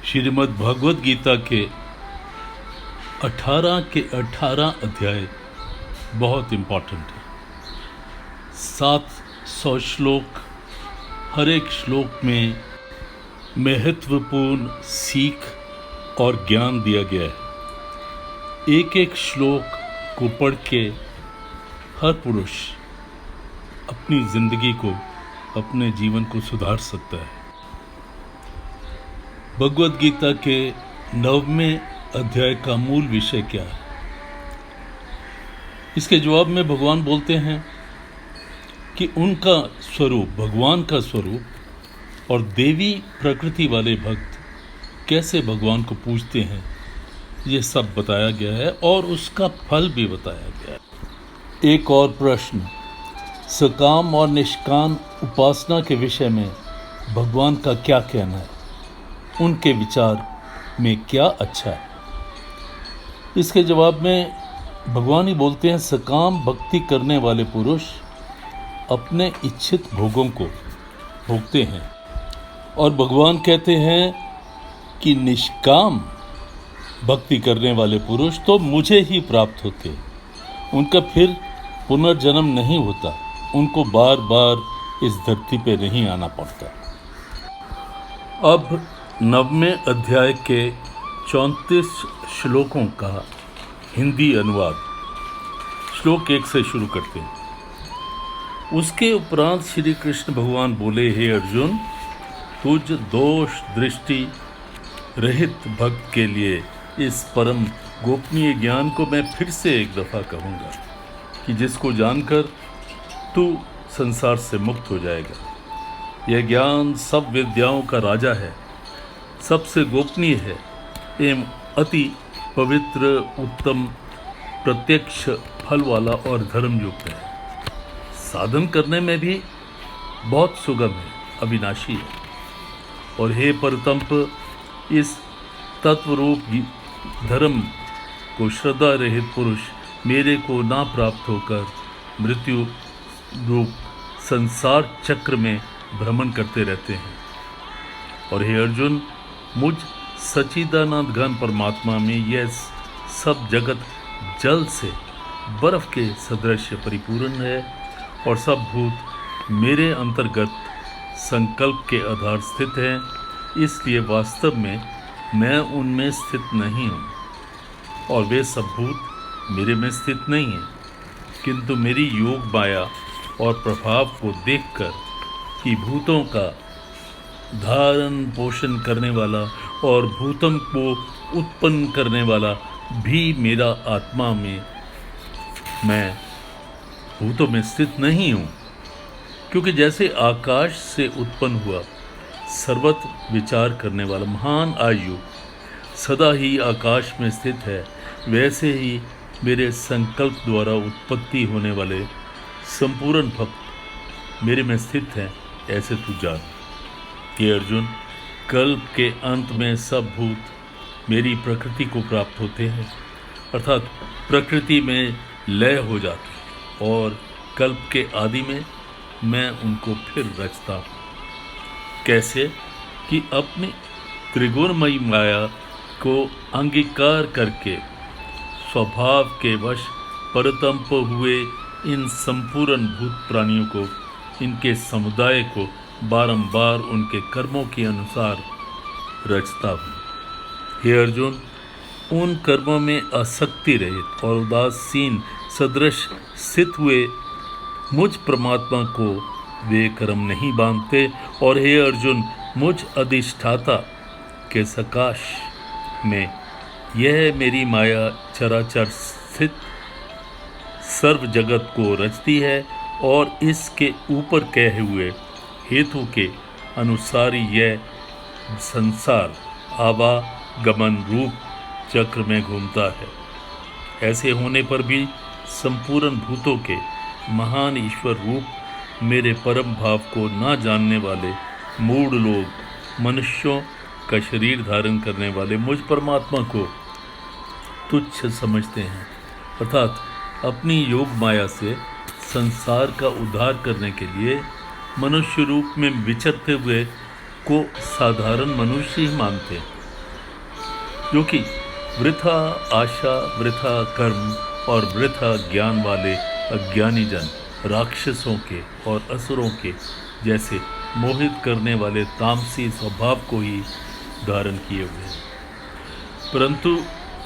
श्रीमद् भगवद गीता के 18 के 18 अध्याय बहुत इम्पोर्टेंट है। 700 श्लोक, हर एक श्लोक में महत्वपूर्ण सीख और ज्ञान दिया गया है। एक एक श्लोक को पढ़ के हर पुरुष अपनी जिंदगी को, अपने जीवन को सुधार सकता है। भगवद गीता के 9वें अध्याय का मूल विषय क्या है? इसके जवाब में भगवान बोलते हैं कि उनका स्वरूप, भगवान का स्वरूप और देवी प्रकृति वाले भक्त कैसे भगवान को पूजते हैं, ये सब बताया गया है और उसका फल भी बताया गया है। एक और प्रश्न, सकाम और निष्काम उपासना के विषय में भगवान का क्या कहना है? उनके विचार में क्या अच्छा है? इसके जवाब में भगवान ही बोलते हैं, सकाम भक्ति करने वाले पुरुष अपने इच्छित भोगों को भोगते हैं और भगवान कहते हैं कि निष्काम भक्ति करने वाले पुरुष तो मुझे ही प्राप्त होते हैं। उनका फिर पुनर्जन्म नहीं होता, उनको बार बार इस धरती पे नहीं आना पड़ता। अब 9वें अध्याय के 34 श्लोकों का हिंदी अनुवाद श्लोक 1 से शुरू करते हैं। उसके उपरांत श्री कृष्ण भगवान बोले, हे अर्जुन, तुझ दोष दृष्टि रहित भक्त के लिए इस परम गोपनीय ज्ञान को मैं फिर से एक दफ़ा कहूँगा कि जिसको जानकर तू संसार से मुक्त हो जाएगा। यह ज्ञान सब विद्याओं का राजा है, सबसे गोपनीय है एवं अति पवित्र, उत्तम, प्रत्यक्ष फल वाला और धर्मयुक्त है। साधन करने में भी बहुत सुगम है, अविनाशी है। और हे परतंप, इस तत्वरूप धर्म को श्रद्धा रहित पुरुष मेरे को ना प्राप्त होकर मृत्यु रूप संसार चक्र में भ्रमण करते रहते हैं। और हे अर्जुन, मुझ सच्चिदानंद घन परमात्मा में यह सब जगत जल से बर्फ के सदृश परिपूर्ण है और सब भूत मेरे अंतर्गत संकल्प के आधार स्थित हैं। इसलिए वास्तव में मैं उनमें स्थित नहीं हूँ और वे सब भूत मेरे में स्थित नहीं हैं, किंतु मेरी योग माया और प्रभाव को देखकर कि भूतों का धारण पोषण करने वाला और भूतम को उत्पन्न करने वाला भी मेरा आत्मा में, मैं भूतों में स्थित नहीं हूँ। क्योंकि जैसे आकाश से उत्पन्न हुआ सर्वत्र विचार करने वाला महान आयु सदा ही आकाश में स्थित है, वैसे ही मेरे संकल्प द्वारा उत्पत्ति होने वाले संपूर्ण भक्त मेरे में स्थित हैं, ऐसे तू जान। हे अर्जुन, कल्प के अंत में सब भूत मेरी प्रकृति को प्राप्त होते हैं, अर्थात प्रकृति में लय हो जाते और कल्प के आदि में मैं उनको फिर रचता हूँ। कैसे कि अपनी त्रिगुणमयी माया को अंगीकार करके स्वभाव के वश परतंप हुए इन संपूर्ण भूत प्राणियों को, इनके समुदाय को बारंबार उनके कर्मों के अनुसार रचता हूँ। हे अर्जुन, उन कर्मों में आसक्ति रहित और उदासीन सदृश स्थित हुए मुझ परमात्मा को वे कर्म नहीं बांधते। और हे अर्जुन, मुझ अधिष्ठाता के सकाश में यह मेरी माया चराचर स्थित सर्व जगत को रचती है और इसके ऊपर कहे हुए हेतु के अनुसार यह संसार आवागमन रूप चक्र में घूमता है। ऐसे होने पर भी संपूर्ण भूतों के महान ईश्वर रूप मेरे परम भाव को ना जानने वाले मूढ़ लोग मनुष्यों का शरीर धारण करने वाले मुझ परमात्मा को तुच्छ समझते हैं, अर्थात अपनी योग माया से संसार का उद्धार करने के लिए मनुष्य रूप में विचरते हुए को साधारण मनुष्य ही मानते हैं। जो कि वृथा आशा, वृथा कर्म और वृथा ज्ञान वाले अज्ञानी जन राक्षसों के और असुरों के जैसे मोहित करने वाले तामसी स्वभाव को ही धारण किए हुए हैं। परंतु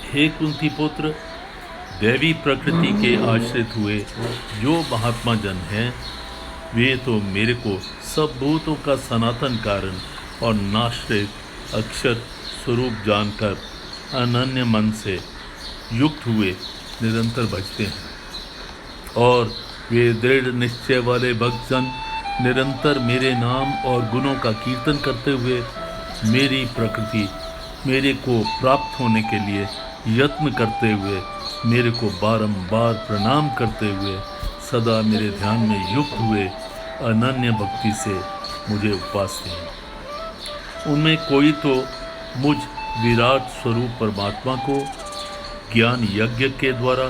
हे कुंती पुत्र, दैवी प्रकृति के आश्रित हुए जो महात्मा जन हैं, वे तो मेरे को सब भूतों का सनातन कारण और नाश्रित अक्षर स्वरूप जानकर अनन्य मन से युक्त हुए निरंतर भजते हैं। और वे दृढ़ निश्चय वाले भक्तजन निरंतर मेरे नाम और गुणों का कीर्तन करते हुए मेरी प्रकृति, मेरे को प्राप्त होने के लिए यत्न करते हुए, मेरे को बारंबार प्रणाम करते हुए, सदा मेरे ध्यान में युक्त हुए अनन्य भक्ति से मुझे उपासते हैं। उनमें कोई तो मुझ विराट स्वरूप परमात्मा को ज्ञान यज्ञ के द्वारा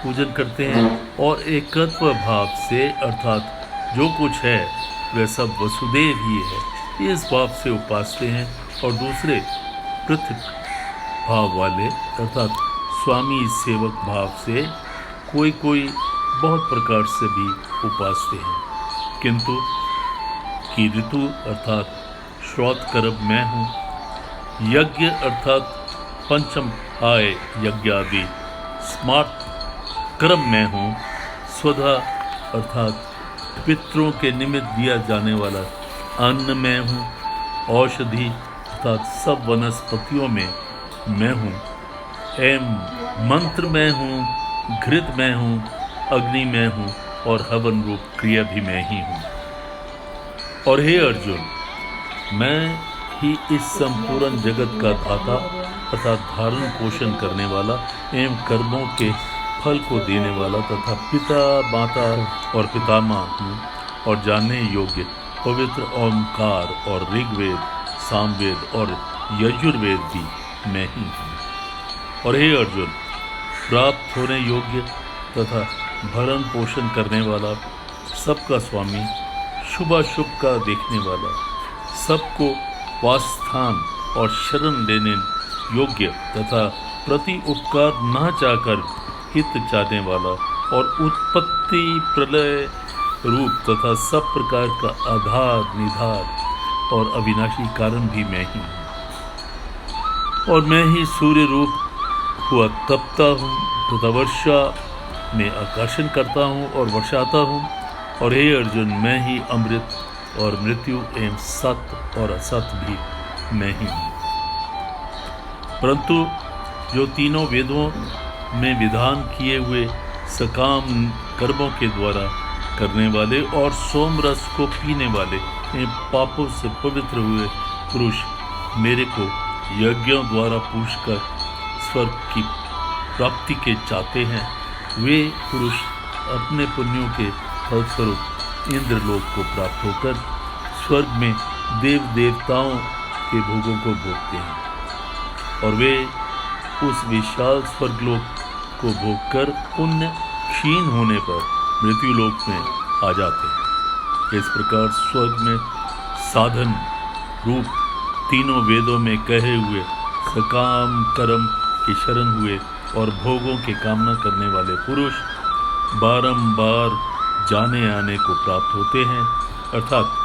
पूजन करते हैं और एकत्व भाव से, अर्थात जो कुछ है वह सब वसुदेव ही है, इस भाव से उपासते हैं। और दूसरे पृथक भाव वाले, अर्थात स्वामी सेवक भाव से कोई कोई बहुत प्रकार से भी उपासते हैं। किंतु की ऋतु अर्थात श्रौत करब मैं हूँ, यज्ञ अर्थात पंचम आय यज्ञ आदि स्मार्ट कर्म मैं हूँ, स्वधा अर्थात पितरों के निमित्त दिया जाने वाला अन्न मैं हूँ, औषधि अर्थात सब वनस्पतियों में मैं हूँ, एम मंत्र मैं हूँ, घृत मैं हूँ, अग्नि मैं हूँ और हवन रूप क्रिया भी मैं ही हूँ। और हे अर्जुन, मैं ही इस संपूर्ण जगत का दाता अर्थात धारण पोषण करने वाला एवं कर्मों के फल को देने वाला तथा पिता, माता और पितामह हूँ और जानने योग्य पवित्र ओंकार और ऋग्वेद, सामवेद और यजुर्वेद भी मैं ही हूँ। और हे अर्जुन, प्राप्त होने योग्य तथा भरण पोषण करने वाला, सबका स्वामी, शुभाशुभ का देखने वाला, सबको वासस्थान और शरण लेने योग्य तथा प्रति उपकार न चाहकर हित चाहने वाला और उत्पत्ति प्रलय रूप तथा सब प्रकार का आधार, निधार और अविनाशी कारण भी मैं ही हूँ। और मैं ही सूर्य रूप हुआ तपता हूँ तथा वर्षा में आकर्षण करता हूँ और वर्षाता हूँ। और हे अर्जुन, मैं ही अमृत और मृत्यु एवं सत और असत भी मैं ही हूँ। परंतु जो तीनों वेदों में विधान किए हुए सकाम कर्मों के द्वारा करने वाले और सोम रस को पीने वाले पापों से पवित्र हुए पुरुष मेरे को यज्ञों द्वारा पूछकर स्वर्ग की प्राप्ति के चाहते हैं, वे पुरुष अपने पुण्यों के फलस्वरूप इंद्रलोक को प्राप्त होकर स्वर्ग में देव देवताओं के भोगों को भोगते हैं। और वे उस विशाल स्वर्गलोक को भोगकर पुण्य क्षीण होने पर मृत्युलोक में आ जाते हैं। इस प्रकार स्वर्ग में साधन रूप तीनों वेदों में कहे हुए सकाम कर्म की शरण हुए और भोगों की कामना करने वाले पुरुष बारंबार जाने आने को प्राप्त होते हैं, अर्थात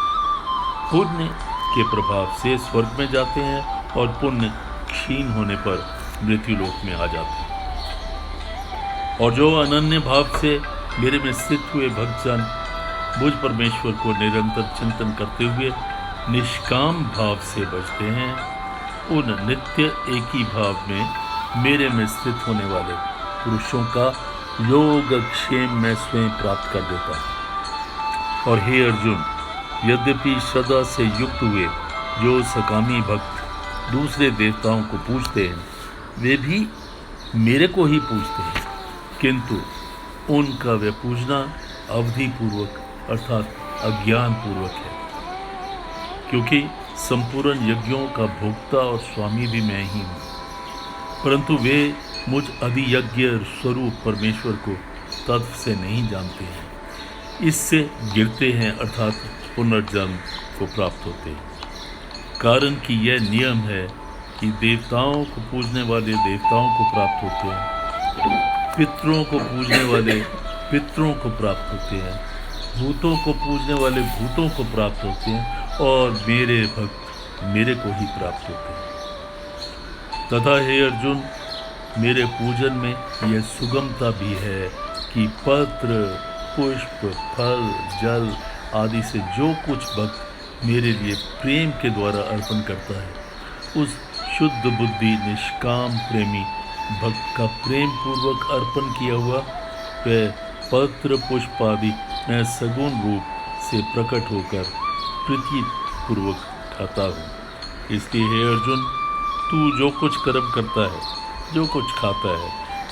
पुण्य के प्रभाव से स्वर्ग में जाते हैं और पुण्य क्षीण होने पर मृत्युलोक में आ जाते हैं। और जो अनन्य भाव से मेरे में स्थित हुए भक्तजन मुझ परमेश्वर को निरंतर चिंतन करते हुए निष्काम भाव से बचते हैं, उन नित्य एक ही भाव में मेरे में स्थित होने वाले पुरुषों का योग क्षेम मैं स्वयं प्राप्त कर देता हूँ। और हे अर्जुन, यद्यपि श्रद्धा से युक्त हुए जो सकामी भक्त दूसरे देवताओं को पूजते हैं, वे भी मेरे को ही पूजते हैं, किंतु उनका वे पूजना अवधिपूर्वक अर्थात अज्ञान पूर्वक है, क्योंकि संपूर्ण यज्ञों का भोक्ता और स्वामी भी मैं ही हूँ। परंतु वे मुझ अधियज्ञ स्वरूप परमेश्वर को तत्व से नहीं जानते हैं, इससे गिरते हैं अर्थात पुनर्जन्म को प्राप्त होते हैं। कारण कि यह नियम है कि देवताओं को पूजने वाले देवताओं को प्राप्त होते हैं, पितरों को पूजने वाले पितरों को प्राप्त होते हैं, भूतों को पूजने वाले भूतों को प्राप्त होते हैं, और मेरे भक्त मेरे को ही प्राप्त होते हैं। तथा हे अर्जुन, मेरे पूजन में यह सुगमता भी है कि पत्र, पुष्प, फल, जल आदि से जो कुछ भक्त मेरे लिए प्रेम के द्वारा अर्पण करता है, उस शुद्ध बुद्धि निष्काम प्रेमी भक्त का प्रेम पूर्वक अर्पण किया हुआ वह पत्र पुष्प आदि मैं सगुण रूप से प्रकट होकर प्रीति पूर्वक खाता हूँ। इसलिए हे अर्जुन, तू जो कुछ कर्म करता है, जो कुछ खाता है,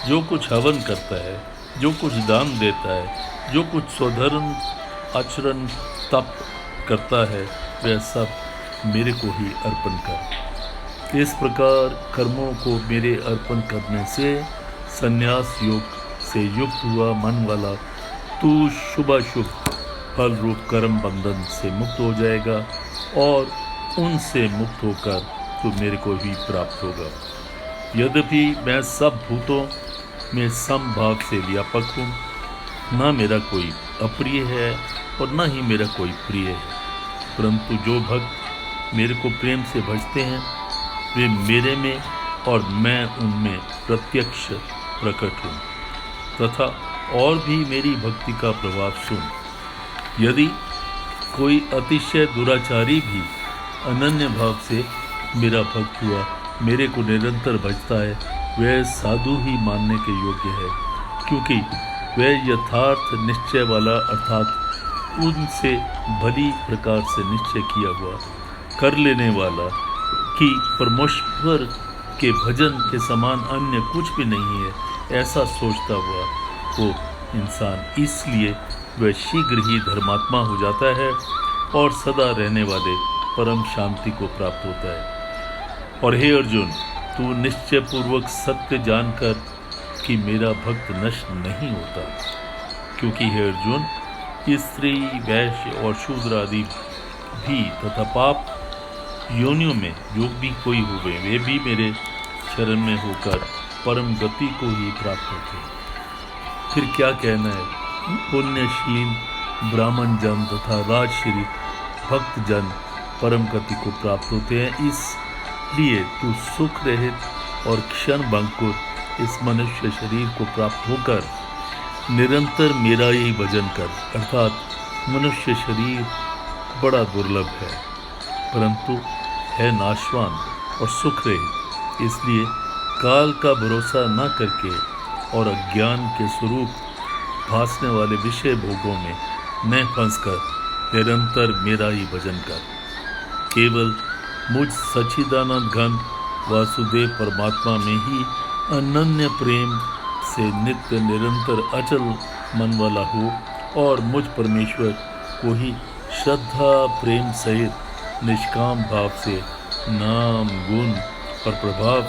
जो कुछ हवन करता है, जो कुछ दान देता है, जो कुछ स्वधर्म आचरण तप करता है, वह सब मेरे को ही अर्पण कर। इस प्रकार कर्मों को मेरे अर्पण करने से संन्यास योग से युक्त हुआ मन वाला तू शुभाशुभ फल रूप कर्म बंधन से मुक्त हो जाएगा, और उनसे मुक्त होकर तू मेरे को ही प्राप्त होगा। यद्यपि मैं सब भूतों में समभाव से व्यापक हूँ, ना मेरा कोई अप्रिय है और ना ही मेरा कोई प्रिय है, परंतु जो भक्त मेरे को प्रेम से भजते हैं वे मेरे में और मैं उनमें प्रत्यक्ष प्रकट हूँ। तथा और भी मेरी भक्ति का प्रभाव सुन। यदि कोई अतिशय दुराचारी भी अनन्य भाव से मेरा भक्त हुआ मेरे को निरंतर भजता है, वह साधु ही मानने के योग्य है, क्योंकि वह यथार्थ निश्चय वाला अर्थात उनसे भली प्रकार से निश्चय किया हुआ कर लेने वाला कि परमेश्वर के भजन के समान अन्य कुछ भी नहीं है, ऐसा सोचता हुआ वो इंसान, इसलिए वह शीघ्र ही धर्मात्मा हो जाता है और सदा रहने वाले परम शांति को प्राप्त होता है। और हे अर्जुन, तू निश्चय पूर्वक सत्य जानकर कि मेरा भक्त नष्ट नहीं होता, क्योंकि हे अर्जुन, स्त्री, वैश्य और शूद्र आदि भी तथा पाप योनियों में जो भी कोई हुए वे भी मेरे शरण में होकर परम गति को ही प्राप्त होते हैं। फिर क्या कहना है, पुण्यशील ब्राह्मण जन तथा राजश्री भक्त जन परम गति को प्राप्त होते हैं। इसलिए तू सुख रहित और क्षण भंगुर इस मनुष्य शरीर को प्राप्त होकर निरंतर मेरा ही भजन कर, अर्थात मनुष्य शरीर बड़ा दुर्लभ है, परंतु है नाशवान और सुख रहित। इसलिए काल का भरोसा न करके और अज्ञान के स्वरूप भासने वाले विषय भोगों में न फंसकर निरंतर मेरा ही भजन कर। केवल मुझ सच्चिदानंद घन वासुदेव परमात्मा में ही अनन्य प्रेम से नित्य निरंतर अचल मन वाला हो, और मुझ परमेश्वर को ही श्रद्धा प्रेम सहित निष्काम भाव से नाम गुण और प्रभाव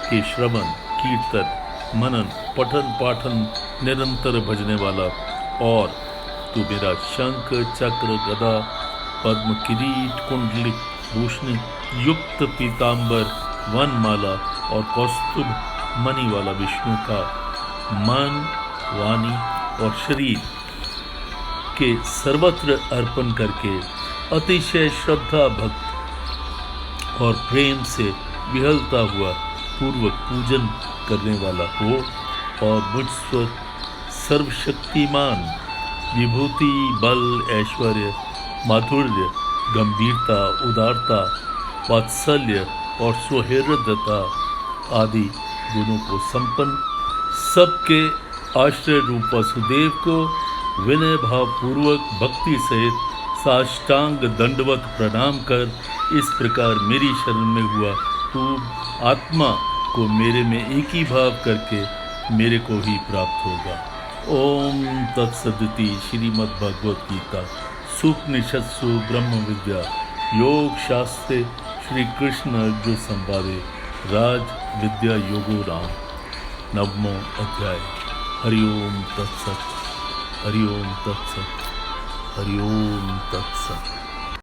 के श्रवण कीर्तन मनन पठन पाठन निरंतर भजने वाला, और तू मेरा शंख चक्र गदा पद्म किरीट कुंडलिक भूषण युक्त पीतांबर वनमाला और कौस्तुभ मणि वाला विष्णु का मन वाणी और शरीर के सर्वत्र अर्पण करके अतिशय श्रद्धा भक्त और प्रेम से विहलता हुआ पूर्वक पूजन करने वाला हो, और मुझ सर्वशक्तिमान विभूति बल ऐश्वर्य माधुर्य गंभीरता उदारता वात्सल्य और सुहृदता आदि गुणों को संपन्न सबके आश्रय रूप वसुदेव को विनय भाव पूर्वक भक्ति सहित साष्टांग दंडवत प्रणाम कर इस प्रकार मेरी शरण में हुआ तू आत्मा को मेरे में एक ही भाव करके मेरे को ही प्राप्त होगा। ओम तत्सदिति। श्रीमद् भगवत गीता सुपनिषत्सु ब्रह्म विद्या योग शास्त्रे श्री कृष्ण अर्जुन संवादे राज विद्या योगो राम 9वां अध्याय। हरिओम तत्सत। हरिओम तत्सत। हरिओम तत्सत।